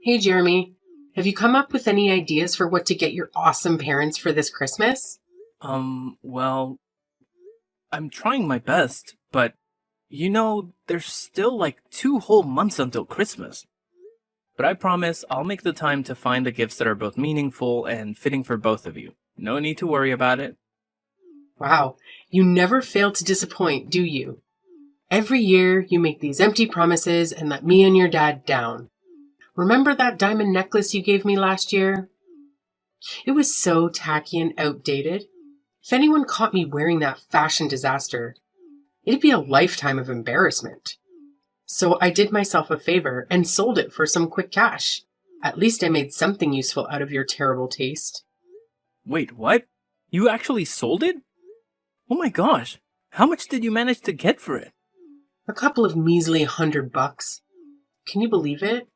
Hey, Jeremy. Have you come up with any ideas for what to get your awesome parents for this Christmas? Well, I'm trying my best, but there's still like 2 whole months until Christmas. But I promise I'll make the time to find the gifts that are both meaningful and fitting for both of you. No need to worry about it. Wow, you never fail to disappoint, do you? Every year you make these empty promises and let me and your dad down. Remember that diamond necklace you gave me last year? It was so tacky and outdated. If anyone caught me wearing that fashion disaster, it'd be a lifetime of embarrassment. So I did myself a favor and sold it for some quick cash. At least I made something useful out of your terrible taste. Wait, what? You actually sold it? Oh my gosh, how much did you manage to get for it? A couple of measly $100. Can you believe it?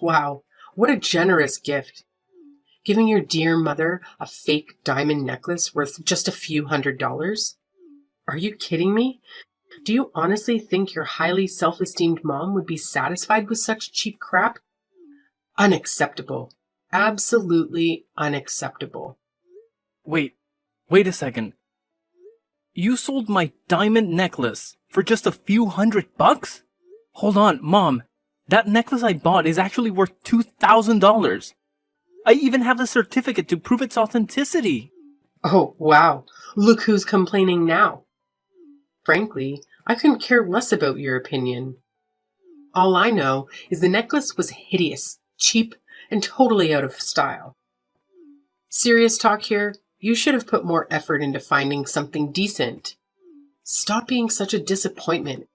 Wow, what a generous gift. Giving your dear mother a fake diamond necklace worth just a few $100s? Are you kidding me? Do you honestly think your highly self-esteemed mom would be satisfied with such cheap crap? Unacceptable. Absolutely unacceptable. Wait a second. You sold my diamond necklace for just a few $100? Hold on, Mom. That necklace I bought is actually worth $2,000. I even have the certificate to prove its authenticity. Oh, wow. Look who's complaining now. Frankly, I couldn't care less about your opinion. All I know is the necklace was hideous, cheap, and totally out of style. Serious talk here, you should have put more effort into finding something decent. Stop being such a disappointment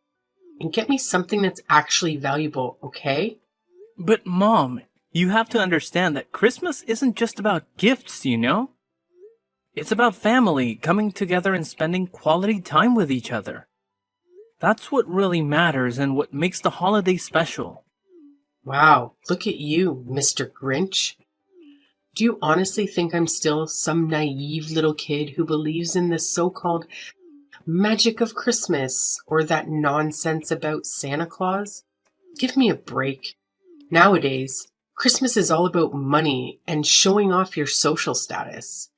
and get me something that's actually valuable, okay? But Mom, you have to understand that Christmas isn't just about gifts, you know? It's about family coming together and spending quality time with each other. That's what really matters and what makes the holiday special. Wow, look at you, Mr. Grinch. Do you honestly think I'm still some naive little kid who believes in the so-called magic of Christmas or that nonsense about Santa Claus? Give me a break. Nowadays, Christmas is all about money and showing off your social status.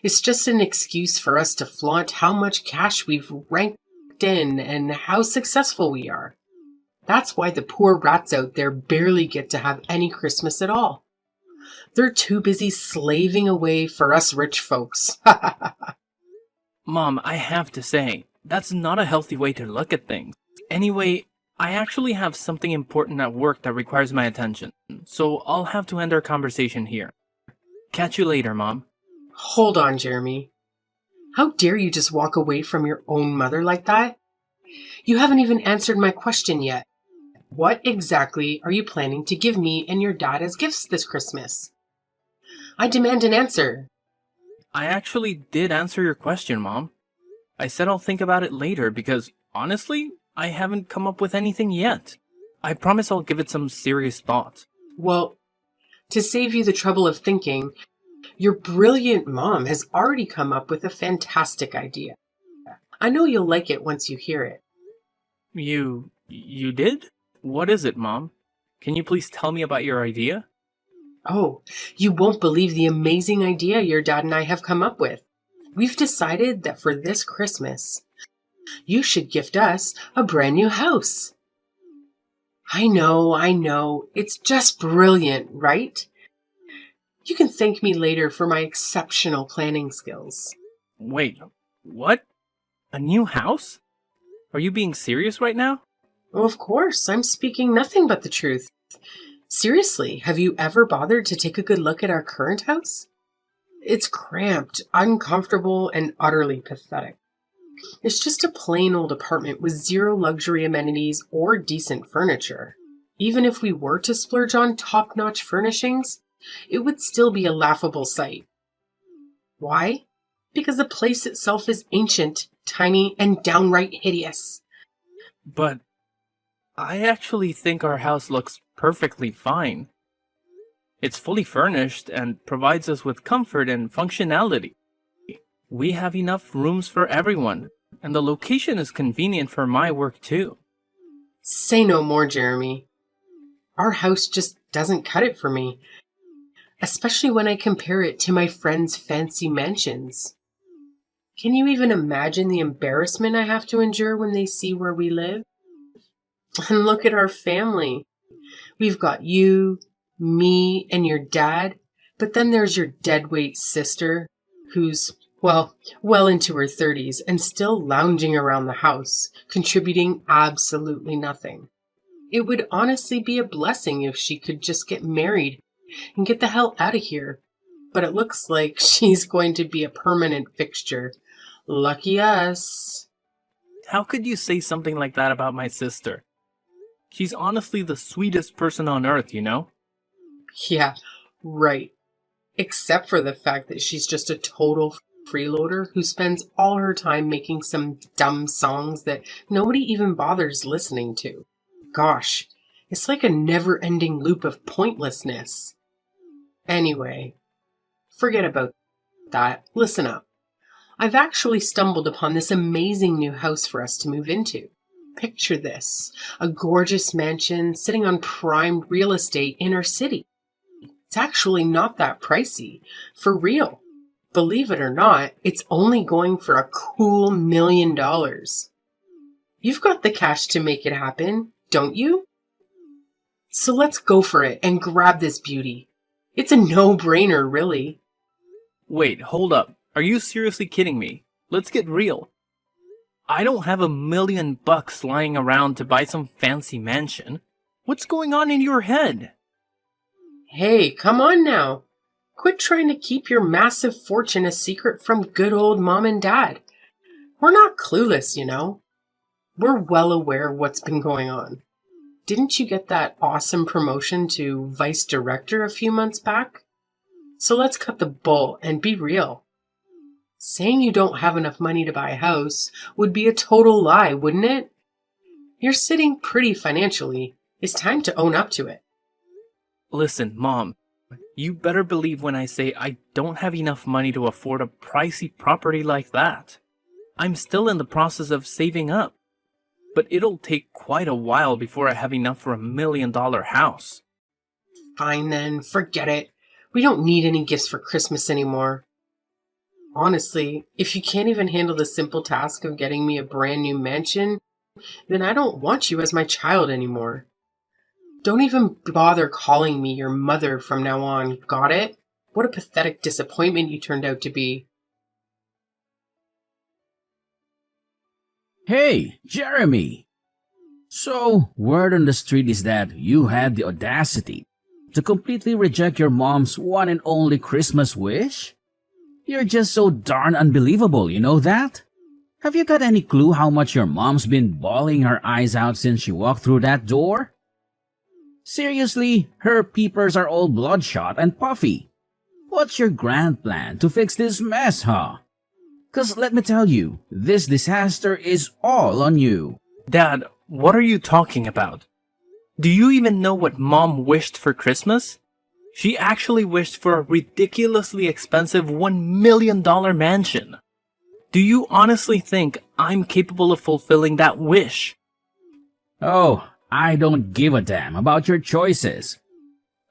It's just an excuse for us to flaunt how much cash we've ranked in and how successful we are. That's why the poor rats out there barely get to have any Christmas at all. They're too busy slaving away for us rich folks. Mom, I have to say, that's not a healthy way to look at things. Anyway, I actually have something important at work that requires my attention, so I'll have to end our conversation here. Catch you later, Mom. Hold on, Jeremy. How dare you just walk away from your own mother like that? You haven't even answered my question yet. What exactly are you planning to give me and your dad as gifts this Christmas? I demand an answer. I actually did answer your question, Mom. I said I'll think about it later because, honestly, I haven't come up with anything yet. I promise I'll give it some serious thought. Well, to save you the trouble of thinking, your brilliant mom has already come up with a fantastic idea. I know you'll like it once you hear it. You did? What is it, Mom? Can you please tell me about your idea? Oh, you won't believe the amazing idea your dad and I have come up with. We've decided that for this Christmas, you should gift us a brand new house. I know. It's just brilliant, right? You can thank me later for my exceptional planning skills. Wait, what? A new house? Are you being serious right now? Oh, of course, I'm speaking nothing but the truth. Seriously, have you ever bothered to take a good look at our current house? It's cramped, uncomfortable, and utterly pathetic. It's just a plain old apartment with zero luxury amenities or decent furniture. Even if we were to splurge on top-notch furnishings, it would still be a laughable sight. Why? Because the place itself is ancient, tiny, and downright hideous. But I actually think our house looks perfectly fine. It's fully furnished and provides us with comfort and functionality. We have enough rooms for everyone, and the location is convenient for my work too. Say no more, Jeremy. Our house just doesn't cut it for me, especially when I compare it to my friends' fancy mansions. Can you even imagine the embarrassment I have to endure when they see where we live? And look at our family. We've got you, me, and your dad, but then there's your deadweight sister, who's, well into her 30s and still lounging around the house, contributing absolutely nothing. It would honestly be a blessing if she could just get married and get the hell out of here. But it looks like she's going to be a permanent fixture. Lucky us. How could you say something like that about my sister? She's honestly the sweetest person on earth, you know? Yeah, right. Except for the fact that she's just a total freeloader who spends all her time making some dumb songs that nobody even bothers listening to. Gosh, it's like a never-ending loop of pointlessness. Anyway, forget about that. Listen up. I've actually stumbled upon this amazing new house for us to move into. Picture this, a gorgeous mansion sitting on prime real estate in our city. It's actually not that pricey, for real. Believe it or not, it's only going for a cool $1 million. You've got the cash to make it happen, don't you? So let's go for it and grab this beauty. It's a no-brainer, really. Wait, hold up. Are you seriously kidding me? Let's get real. I don't have $1 million lying around to buy some fancy mansion. What's going on in your head? Hey, come on now. Quit trying to keep your massive fortune a secret from good old mom and dad. We're not clueless, you know. We're well aware of what's been going on. Didn't you get that awesome promotion to vice director a few months back? So let's cut the bull and be real. Saying you don't have enough money to buy a house would be a total lie, wouldn't it? You're sitting pretty financially. It's time to own up to it. Listen, Mom, you better believe when I say I don't have enough money to afford a pricey property like that. I'm still in the process of saving up, but it'll take quite a while before I have enough for $1 million house. Fine then, forget it. We don't need any gifts for Christmas anymore. Honestly, if you can't even handle the simple task of getting me a brand new mansion, then I don't want you as my child anymore. Don't even bother calling me your mother from now on, got it? What a pathetic disappointment you turned out to be. Hey, Jeremy! So, word on the street is that you had the audacity to completely reject your mom's one and only Christmas wish? You're just so darn unbelievable, you know that? Have you got any clue how much your mom's been bawling her eyes out since she walked through that door? Seriously, her peepers are all bloodshot and puffy. What's your grand plan to fix this mess, huh? 'Cause let me tell you, this disaster is all on you. Dad, what are you talking about? Do you even know what Mom wished for Christmas? She actually wished for a ridiculously expensive $1 million mansion. Do you honestly think I'm capable of fulfilling that wish? Oh, I don't give a damn about your choices.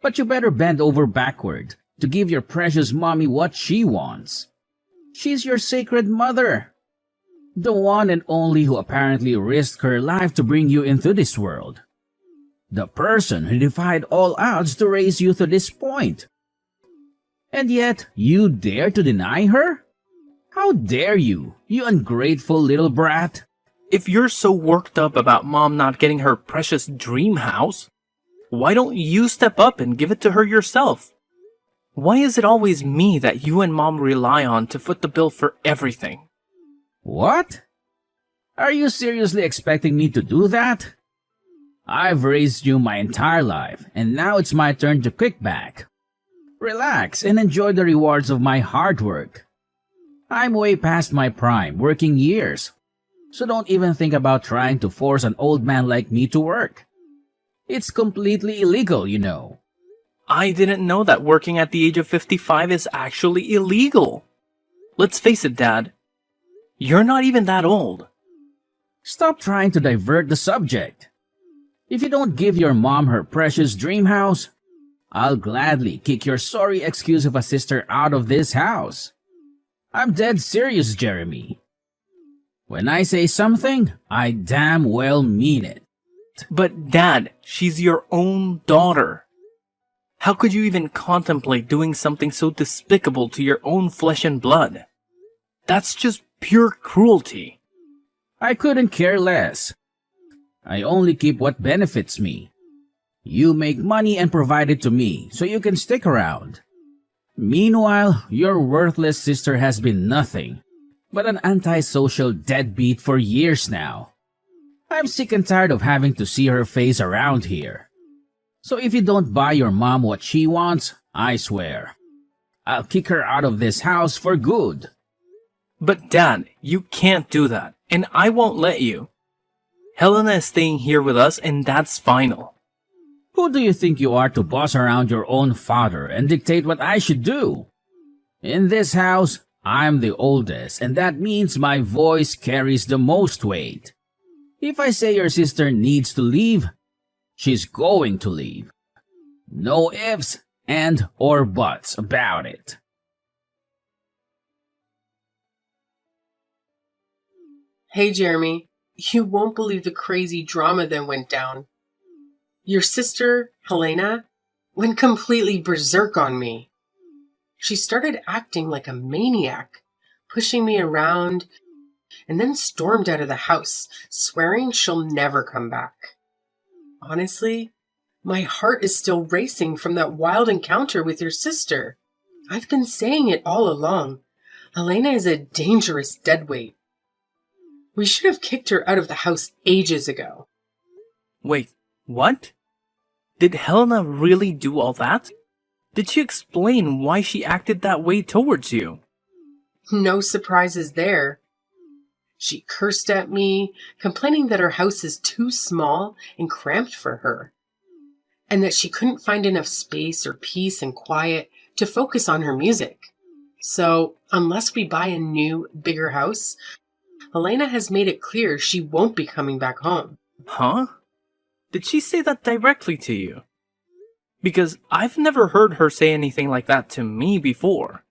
But you better bend over backward to give your precious mommy what she wants. She's your sacred mother. The one and only who apparently risked her life to bring you into this world. The person who defied all odds to raise you to this point. And yet, you dare to deny her? How dare you, you ungrateful little brat? If you're so worked up about Mom not getting her precious dream house, why don't you step up and give it to her yourself? Why is it always me that you and Mom rely on to foot the bill for everything? What? Are you seriously expecting me to do that? I've raised you my entire life, and now it's my turn to kick back. Relax and enjoy the rewards of my hard work. I'm way past my prime working years, so don't even think about trying to force an old man like me to work. It's completely illegal, you know. I didn't know that working at the age of 55 is actually illegal. Let's face it, Dad. You're not even that old. Stop trying to divert the subject. If you don't give your mom her precious dream house, I'll gladly kick your sorry excuse of a sister out of this house. I'm dead serious, Jeremy. When I say something, I damn well mean it. But Dad, she's your own daughter. How could you even contemplate doing something so despicable to your own flesh and blood? That's just pure cruelty. I couldn't care less. I only keep what benefits me. You make money and provide it to me so you can stick around. Meanwhile, your worthless sister has been nothing but an antisocial deadbeat for years now. I'm sick and tired of having to see her face around here. So if you don't buy your mom what she wants, I swear, I'll kick her out of this house for good. But Dad, you can't do that, and I won't let you. Helena is staying here with us, and that's final. Who do you think you are to boss around your own father and dictate what I should do? In this house, I'm the oldest, and that means my voice carries the most weight. If I say your sister needs to leave, she's going to leave. No ifs and or buts about it. Hey, Jeremy, you won't believe the crazy drama that went down. Your sister, Helena, went completely berserk on me. She started acting like a maniac, pushing me around, and then stormed out of the house, swearing she'll never come back. Honestly, my heart is still racing from that wild encounter with your sister. I've been saying it all along. Helena is a dangerous deadweight. We should have kicked her out of the house ages ago. Wait, what? Did Helena really do all that? Did she explain why she acted that way towards you? No surprises there. She cursed at me, complaining that her house is too small and cramped for her, and that she couldn't find enough space or peace and quiet to focus on her music. So, unless we buy a new, bigger house, Helena has made it clear she won't be coming back home. Huh? Did she say that directly to you? Because I've never heard her say anything like that to me before.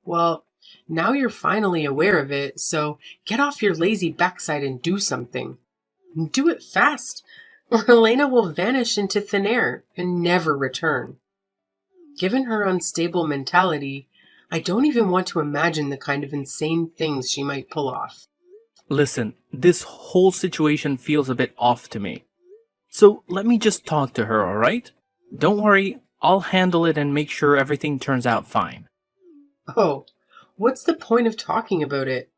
Well, now you're finally aware of it, so get off your lazy backside and do something. Do it fast, or Helena will vanish into thin air and never return. Given her unstable mentality, I don't even want to imagine the kind of insane things she might pull off. Listen, this whole situation feels a bit off to me. So let me just talk to her, alright? Don't worry, I'll handle it and make sure everything turns out fine. Oh, what's the point of talking about it?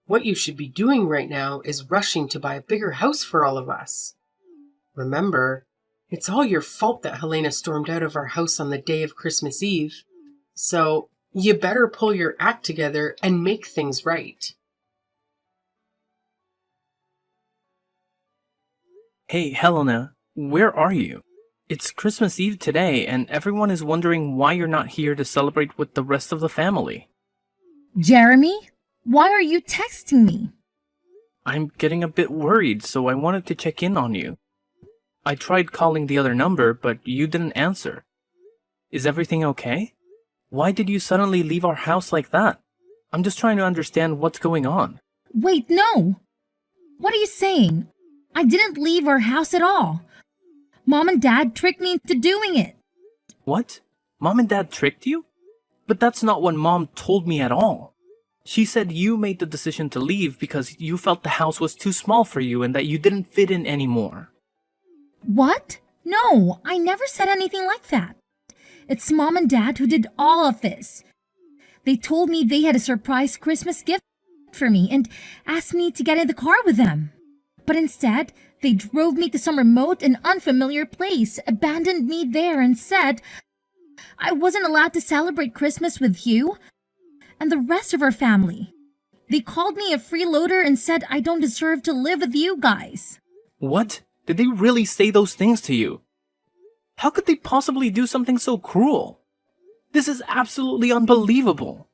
What you should be doing right now is rushing to buy a bigger house for all of us. Remember, it's all your fault that Helena stormed out of our house on the day of Christmas Eve. So, you better pull your act together and make things right. Hey, Helena, where are you? It's Christmas Eve today, and everyone is wondering why you're not here to celebrate with the rest of the family. Jeremy, why are you texting me? I'm getting a bit worried, so I wanted to check in on you. I tried calling the other number, but you didn't answer. Is everything okay? Why did you suddenly leave our house like that? I'm just trying to understand what's going on. Wait, no! What are you saying? I didn't leave our house at all. Mom and Dad tricked me into doing it. What? Mom and Dad tricked you? But that's not what Mom told me at all. She said you made the decision to leave because you felt the house was too small for you and that you didn't fit in anymore. What? No, I never said anything like that. It's Mom and Dad who did all of this. They told me they had a surprise Christmas gift for me and asked me to get in the car with them. But instead, they drove me to some remote and unfamiliar place, abandoned me there, and said I wasn't allowed to celebrate Christmas with you and the rest of our family. They called me a freeloader and said I don't deserve to live with you guys. What? Did they really say those things to you? How could they possibly do something so cruel? This is absolutely unbelievable.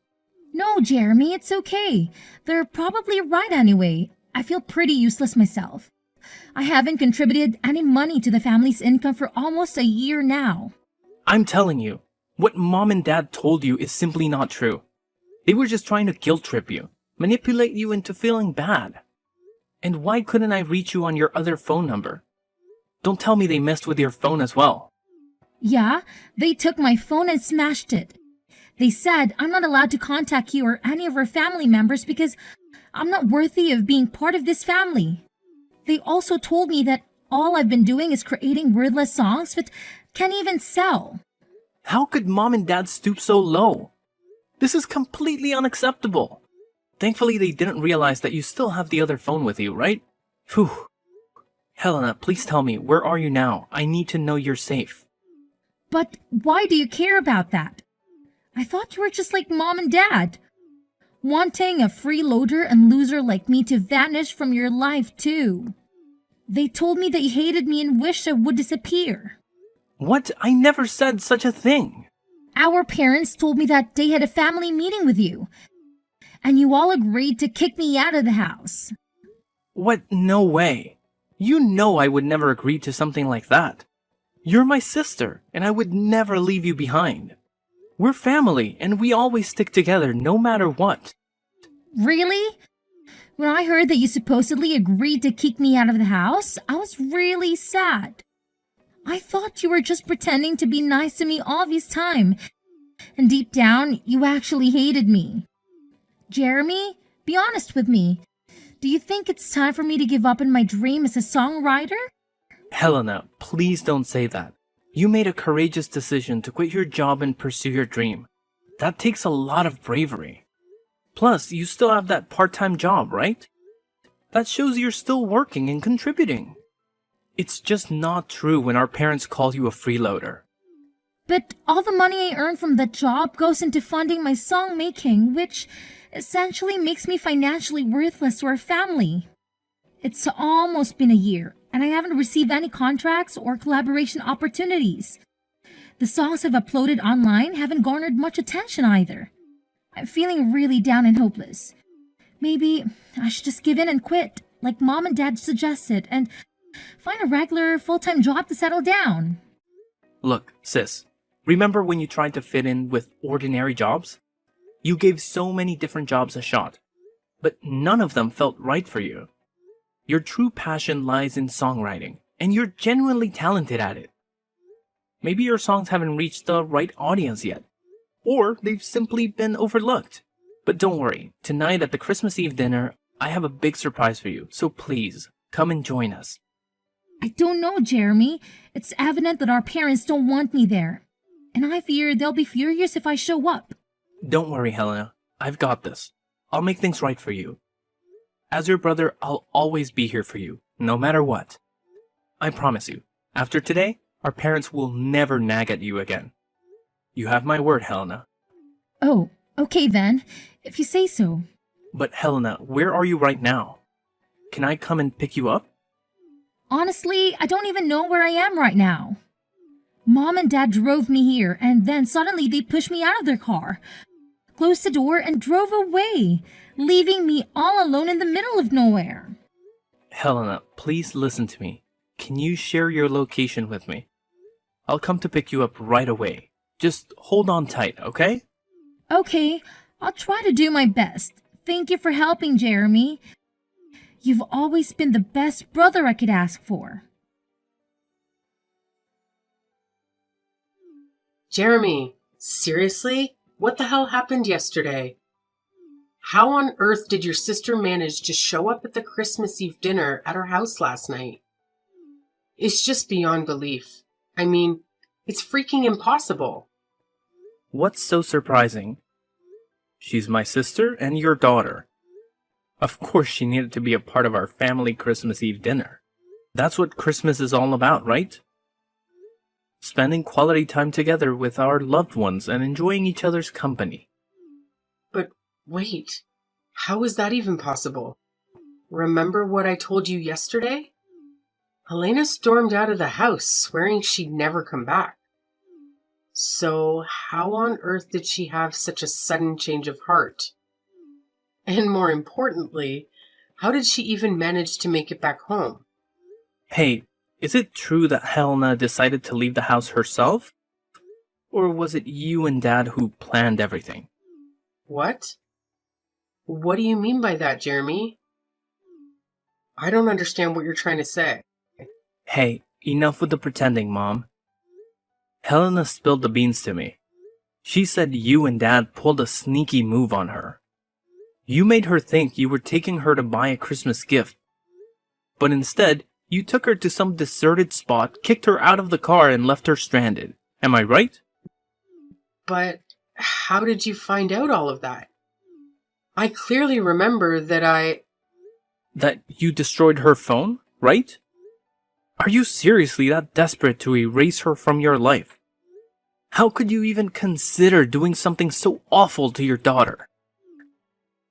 No, Jeremy, it's okay. They're probably right anyway. I feel pretty useless myself. I haven't contributed any money to the family's income for almost a year now. I'm telling you, what mom and dad told you is simply not true. They were just trying to guilt trip you, manipulate you into feeling bad. And why couldn't I reach you on your other phone number? Don't tell me they messed with your phone as well. Yeah, they took my phone and smashed it. They said I'm not allowed to contact you or any of our family members because I'm not worthy of being part of this family. They also told me that all I've been doing is creating wordless songs that can't even sell. How could mom and dad stoop so low? This is completely unacceptable. Thankfully, they didn't realize that you still have the other phone with you, right? Phew. Helena, please tell me, where are you now? I need to know you're safe. But why do you care about that? I thought you were just like mom and dad. Wanting a freeloader and loser like me to vanish from your life too. They told me that you hated me and wished I would disappear. What? I never said such a thing. Our parents told me that they had a family meeting with you, and you all agreed to kick me out of the house. What? No way. You know I would never agree to something like that. You're my sister, and I would never leave you behind. We're family, and we always stick together no matter what. Really? When I heard that you supposedly agreed to kick me out of the house, I was really sad. I thought you were just pretending to be nice to me all this time, and deep down, you actually hated me. Jeremy, be honest with me. Do you think it's time for me to give up on my dream as a songwriter? Helena, please don't say that. You made a courageous decision to quit your job and pursue your dream. That takes a lot of bravery. Plus, you still have that part-time job, right? That shows you're still working and contributing. It's just not true when our parents call you a freeloader. But all the money I earn from that job goes into funding my song making, which essentially makes me financially worthless to our family. It's almost been a year, and I haven't received any contracts or collaboration opportunities. The songs I've uploaded online haven't garnered much attention either. I'm feeling really down and hopeless. Maybe I should just give in and quit, like mom and dad suggested, and find a regular full-time job to settle down. Look, sis, remember when you tried to fit in with ordinary jobs? You gave so many different jobs a shot, but none of them felt right for you. Your true passion lies in songwriting, and you're genuinely talented at it. Maybe your songs haven't reached the right audience yet, or they've simply been overlooked. But don't worry, tonight at the Christmas Eve dinner, I have a big surprise for you, so please, come and join us. I don't know, Jeremy. It's evident that our parents don't want me there, and I fear they'll be furious if I show up. Don't worry, Helena. I've got this. I'll make things right for you. As your brother, I'll always be here for you, no matter what. I promise you, after today, our parents will never nag at you again. You have my word, Helena. Oh, okay then, if you say so. But Helena, where are you right now? Can I come and pick you up? Honestly, I don't even know where I am right now. Mom and Dad drove me here, and then suddenly they pushed me out of their car, closed the door, and drove away, leaving me all alone in the middle of nowhere. Helena, please listen to me. Can you share your location with me? I'll come to pick you up right away. Just hold on tight, okay? Okay, I'll try to do my best. Thank you for helping, Jeremy. You've always been the best brother I could ask for. Jeremy, seriously? What the hell happened yesterday? How on earth did your sister manage to show up at the Christmas Eve dinner at our house last night? It's just beyond belief. I mean, it's freaking impossible. What's so surprising? She's my sister and your daughter. Of course she needed to be a part of our family Christmas Eve dinner. That's what Christmas is all about, right? Spending quality time together with our loved ones and enjoying each other's company. But wait, how is that even possible? Remember what I told you yesterday? Helena stormed out of the house, swearing she'd never come back. So how on earth did she have such a sudden change of heart? And more importantly, how did she even manage to make it back home? Hey, is it true that Helena decided to leave the house herself? Or was it you and Dad who planned everything? What? What do you mean by that, Jeremy? I don't understand what you're trying to say. Hey, enough with the pretending, Mom. Helena spilled the beans to me. She said you and Dad pulled a sneaky move on her. You made her think you were taking her to buy a Christmas gift. But instead, you took her to some deserted spot, kicked her out of the car, and left her stranded. Am I right? But how did you find out all of that? I clearly remember that That you destroyed her phone, right? Are you seriously that desperate to erase her from your life? How could you even consider doing something so awful to your daughter?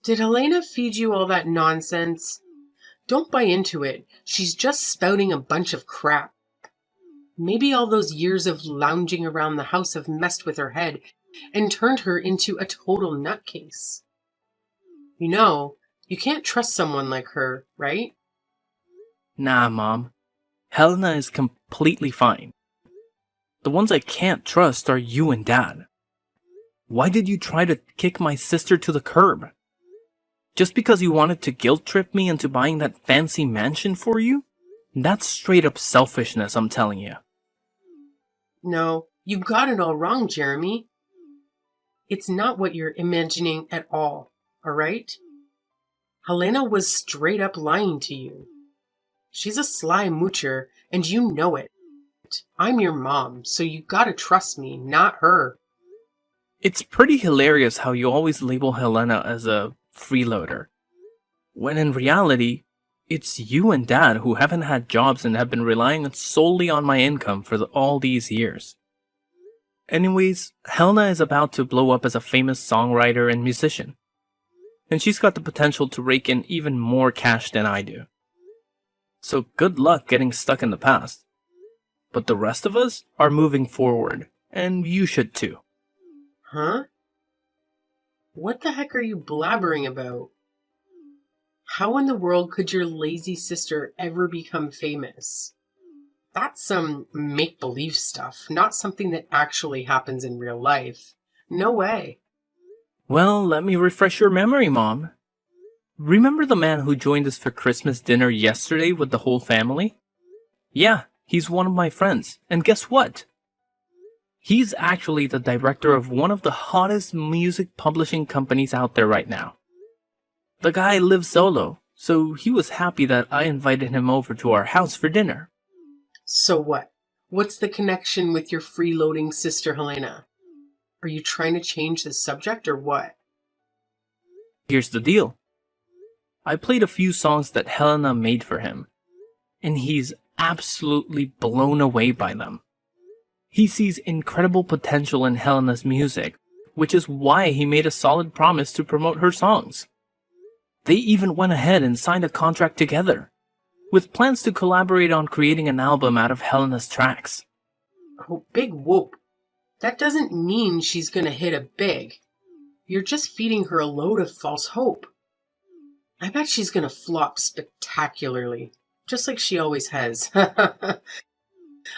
Did Helena feed you all that nonsense? Don't buy into it. She's just spouting a bunch of crap. Maybe all those years of lounging around the house have messed with her head and turned her into a total nutcase. You know, you can't trust someone like her, right? Nah, Mom. Helena is completely fine. The ones I can't trust are you and Dad. Why did you try to kick my sister to the curb? Just because you wanted to guilt trip me into buying that fancy mansion for you? That's straight up selfishness, I'm telling you. No, you got it all wrong, Jeremy. It's not what you're imagining at all right? Helena was straight up lying to you. She's a sly moocher, and you know it. I'm your mom, so you gotta trust me, not her. It's pretty hilarious how you always label Helena as a freeloader, when in reality, it's you and Dad who haven't had jobs and have been relying solely on my income for all these years. Anyways, Helena is about to blow up as a famous songwriter and musician, and she's got the potential to rake in even more cash than I do. So good luck getting stuck in the past. But the rest of us are moving forward, and you should too. Huh? What the heck are you blabbering about? How in the world could your lazy sister ever become famous? That's some make-believe stuff, not something that actually happens in real life. No way. Well, let me refresh your memory, Mom. Remember the man who joined us for Christmas dinner yesterday with the whole family? Yeah, he's one of my friends, and guess what? He's actually the director of one of the hottest music publishing companies out there right now. The guy lives solo, so he was happy that I invited him over to our house for dinner. So what? What's the connection with your freeloading sister Helena? Are you trying to change the subject or what? Here's the deal. I played a few songs that Helena made for him, and he's absolutely blown away by them. He sees incredible potential in Helena's music, which is why he made a solid promise to promote her songs. They even went ahead and signed a contract together, with plans to collaborate on creating an album out of Helena's tracks. Oh, big whoop. That doesn't mean she's gonna hit it big. You're just feeding her a load of false hope. I bet she's gonna flop spectacularly, just like she always has.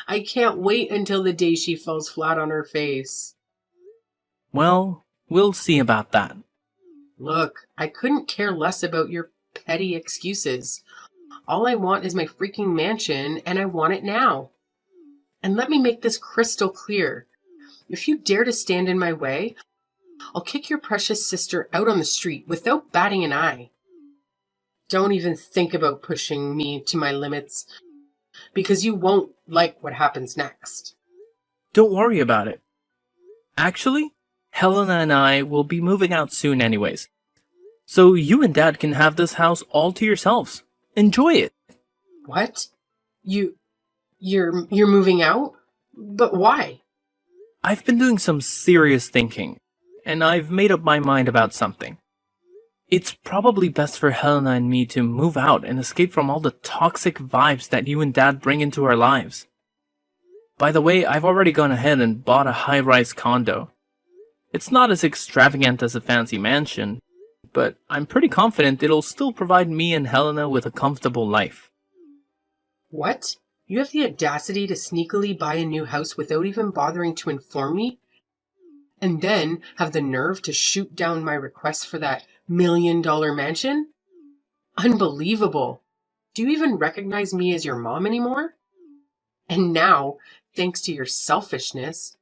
I can't wait until the day she falls flat on her face. Well, we'll see about that. Look, I couldn't care less about your petty excuses. All I want is my freaking mansion, and I want it now. And let me make this crystal clear. If you dare to stand in my way, I'll kick your precious sister out on the street without batting an eye. Don't even think about pushing me to my limits, because you won't like what happens next. Don't worry about it. Actually, Helena and I will be moving out soon anyways. So you and Dad can have this house all to yourselves. Enjoy it. What? You're moving out? But why? I've been doing some serious thinking, and I've made up my mind about something. It's probably best for Helena and me to move out and escape from all the toxic vibes that you and Dad bring into our lives. By the way, I've already gone ahead and bought a high-rise condo. It's not as extravagant as a fancy mansion, but I'm pretty confident it'll still provide me and Helena with a comfortable life. What? You have the audacity to sneakily buy a new house without even bothering to inform me? And then have the nerve to shoot down my request for that $1 million mansion? Unbelievable. Do you even recognize me as your mom anymore? And now, thanks to your selfishness,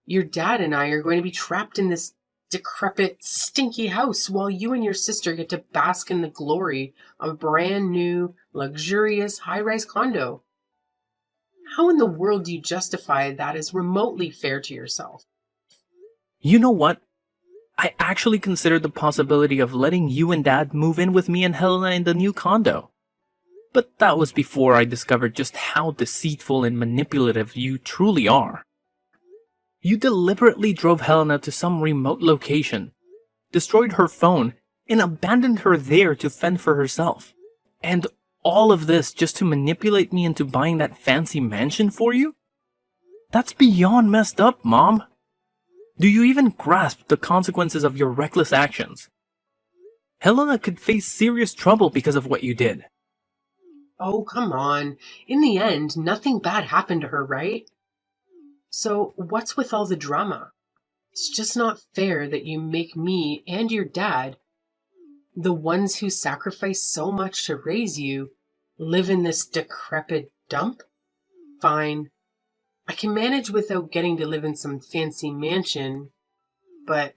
your dad and I are going to be trapped in this decrepit, stinky house while you and your sister get to bask in the glory of a brand new, luxurious high-rise condo. How in the world do you justify that as remotely fair to yourself? You know what? I actually considered the possibility of letting you and Dad move in with me and Helena in the new condo. But that was before I discovered just how deceitful and manipulative you truly are. You deliberately drove Helena to some remote location, destroyed her phone, and abandoned her there to fend for herself. And all of this just to manipulate me into buying that fancy mansion for you? That's beyond messed up, Mom. Do you even grasp the consequences of your reckless actions? Helena could face serious trouble because of what you did. Oh, come on. In the end, nothing bad happened to her, right? So what's with all the drama? It's just not fair that you make me and your dad, the ones who sacrificed so much to raise you, live in this decrepit dump? Fine. I can manage without getting to live in some fancy mansion, but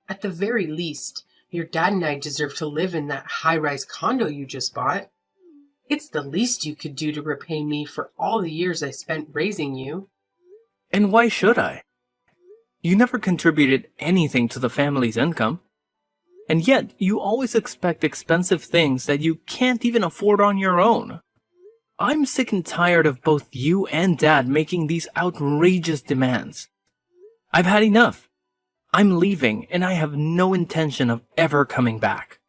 at the very least, your dad and I deserve to live in that high-rise condo you just bought. It's the least you could do to repay me for all the years I spent raising you. And why should I? You never contributed anything to the family's income. And yet, you always expect expensive things that you can't even afford on your own. I'm sick and tired of both you and Dad making these outrageous demands. I've had enough. I'm leaving, and I have no intention of ever coming back.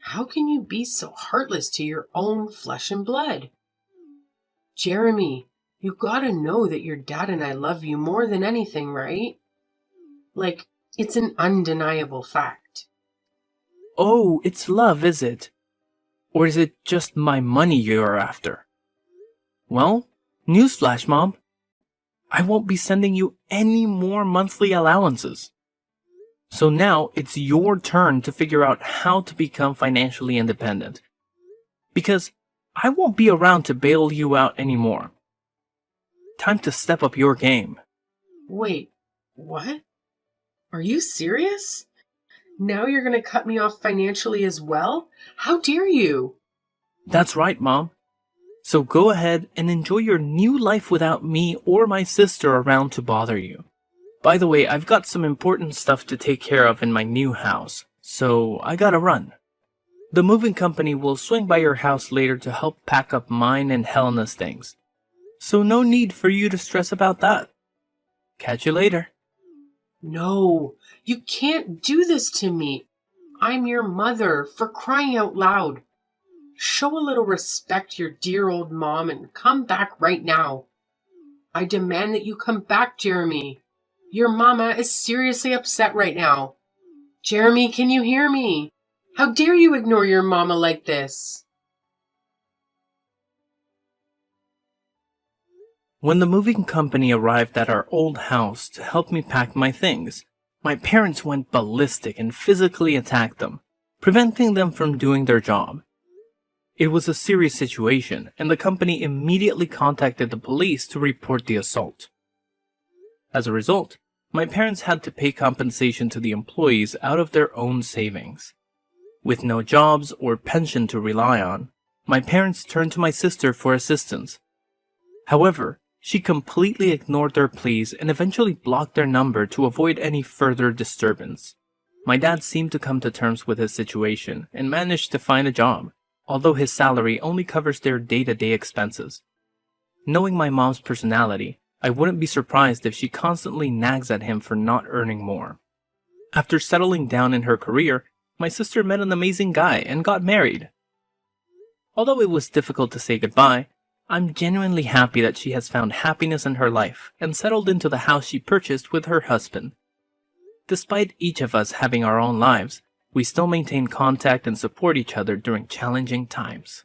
How can you be so heartless to your own flesh and blood? Jeremy, you gotta know that your dad and I love you more than anything, right? Like, it's an undeniable fact. Oh, it's love, is it? Or is it just my money you're after? Well, newsflash, Mom. I won't be sending you any more monthly allowances. So now it's your turn to figure out how to become financially independent. Because I won't be around to bail you out anymore. Time to step up your game. Wait, what? Are you serious? Now you're gonna cut me off financially as well? How dare you? That's right, Mom. So go ahead and enjoy your new life without me or my sister around to bother you. By the way, I've got some important stuff to take care of in my new house, so I gotta run. The moving company will swing by your house later to help pack up mine and Helena's things. So no need for you to stress about that. Catch you later. No, you can't do this to me. I'm your mother, for crying out loud. Show a little respect to your dear old mom and come back right now. I demand that you come back, Jeremy. Your mama is seriously upset right now. Jeremy, can you hear me? How dare you ignore your mama like this? When the moving company arrived at our old house to help me pack my things, my parents went ballistic and physically attacked them, preventing them from doing their job. It was a serious situation, and the company immediately contacted the police to report the assault. As a result, my parents had to pay compensation to the employees out of their own savings. With no jobs or pension to rely on, my parents turned to my sister for assistance. However, she completely ignored their pleas and eventually blocked their number to avoid any further disturbance. My dad seemed to come to terms with his situation and managed to find a job, although his salary only covers their day-to-day expenses. Knowing my mom's personality, I wouldn't be surprised if she constantly nags at him for not earning more. After settling down in her career, my sister met an amazing guy and got married. Although it was difficult to say goodbye, I'm genuinely happy that she has found happiness in her life and settled into the house she purchased with her husband. Despite each of us having our own lives, we still maintain contact and support each other during challenging times.